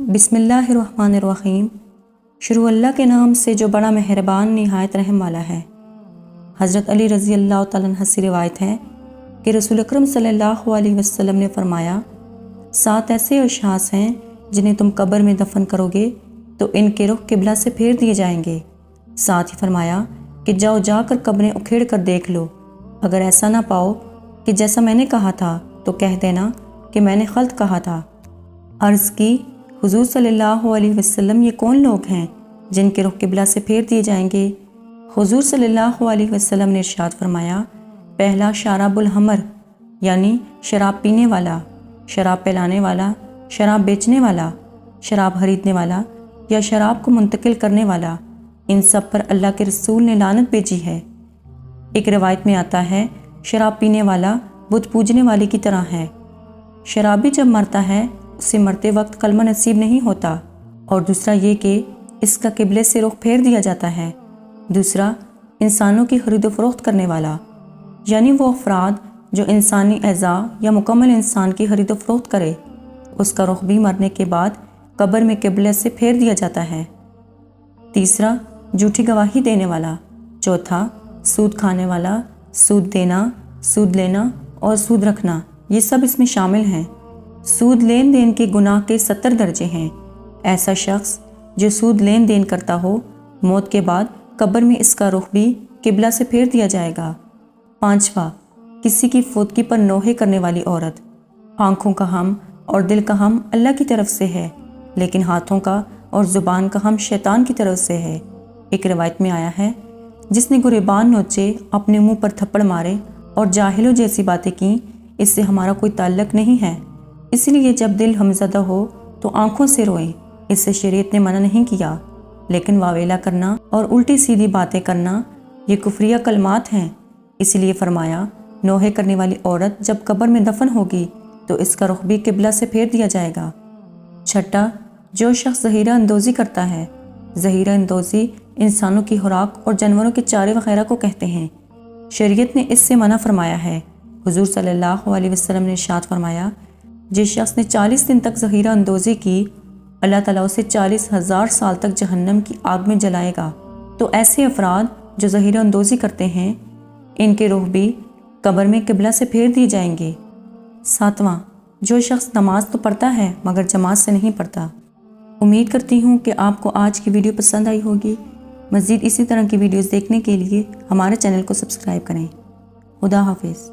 बिस्मिल्लाहिर्रहमानिर्रहीम। शुरू अल्लाह के नाम से जो बड़ा मेहरबान निहायत रहम वाला है। हज़रत अली रज़ी अल्लाह तआला अन्हु से रिवायत है कि रसूल अकरम सल्लल्लाहु अलैहि वसल्लम ने फरमाया, 7 ऐसे अशख़ास हैं जिन्हें तुम कब्र में दफन करोगे तो इनके रुख किबला से फेर दिए जाएंगे। साथ ही फरमाया कि जाओ जाकर कब्रें उखेड़ कर देख लो, अगर ऐसा ना पाओ कि जैसा मैंने कहा था तो कह देना कि मैंने गलत कहा था। अर्ज़ की, हुज़ूर सल्लल्लाहु अलैहि वसल्लम, ये कौन लोग हैं जिनके रुख किबला से फेर दिए जाएंगे? हुज़ूर सल्लल्लाहु अलैहि वसल्लम ने इरशाद फरमाया, पहला शाराबुल हमर यानी शराब पीने वाला, शराब पिलाने वाला, शराब बेचने वाला, शराब खरीदने वाला या शराब को मुंतकिल करने वाला। इन सब पर अल्लाह के रसूल ने लानत भेजी है। एक रिवायत में आता है, शराब पीने वाला बुत पूजने वाले की तरह है। शराबी जब मरता है उसे मरते वक्त कलमा नसीब नहीं होता। और दूसरा ये कि इसका किबले से रुख फेर दिया जाता है। दूसरा, इंसानों की खरीदो फरोख्त करने वाला, यानी वो अफराद जो इंसानी अज़ा या मुकम्मल इंसान की खरीदो फरोख्त करे, उसका रुख भी मरने के बाद कब्र में किबले से फेर दिया जाता है। तीसरा, झूठी गवाही देने वाला। चौथा, सूद खाने वाला, सूद देना, सूद लेना और सूद रखना, ये सब इसमें शामिल हैं। सूद लेन देन के गुनाह के 70 दर्जे हैं। ऐसा शख्स जो सूद लेन देन करता हो, मौत के बाद कब्र में इसका रुख भी किबला से फेर दिया जाएगा। पांचवा, किसी की फौतगी पर नोहे करने वाली औरत। आँखों का हम और दिल का हम अल्लाह की तरफ से है, लेकिन हाथों का और ज़ुबान का हम शैतान की तरफ से है। एक रिवायत में आया है, जिसने गुरेबान नोचे, अपने मुंह पर थप्पड़ मारे और जाहिलों जैसी बातें की, इससे हमारा कोई ताल्लुक नहीं है। इसलिए जब दिल हमज़दा हो तो आँखों से रोएं, इससे शरीयत ने मना नहीं किया। लेकिन वावेला करना और उल्टी सीधी बातें करना ये कुफरिया कलमात हैं। इसलिए फरमाया, नोहे करने वाली औरत जब कब्र में दफन होगी तो इसका रुख भी किबला से फेर दिया जाएगा। छठा, जो शख्स ज़हीरा अंदोज़ी करता है। ज़हीरा अंदोज़ी इंसानों की खुराक और जानवरों के चारे वगैरह को कहते हैं। शरीयत ने इससे मना फरमाया है। हुज़ूर सल्लल्लाहु अलैहि वसल्लम ने इरशाद फरमाया, जिस शख्स ने 40 दिन तक ज़हीरा अंदोज़ी की, अल्लाह ताला उसे 40,000 साल तक जहन्नम की आग में जलाएगा। तो ऐसे अफराद जो ज़हीरा अंदोज़ी करते हैं, इनके रूह भी कब्र में किबला से फेर दिए जाएंगे। सातवां, जो शख्स नमाज तो पढ़ता है मगर जमात से नहीं पढ़ता। उम्मीद करती हूँ कि आपको आज की वीडियो पसंद आई होगी। मज़ीद इसी तरह की वीडियोज़ देखने के लिए हमारे चैनल को सब्सक्राइब करें। खुदा हाफिज़।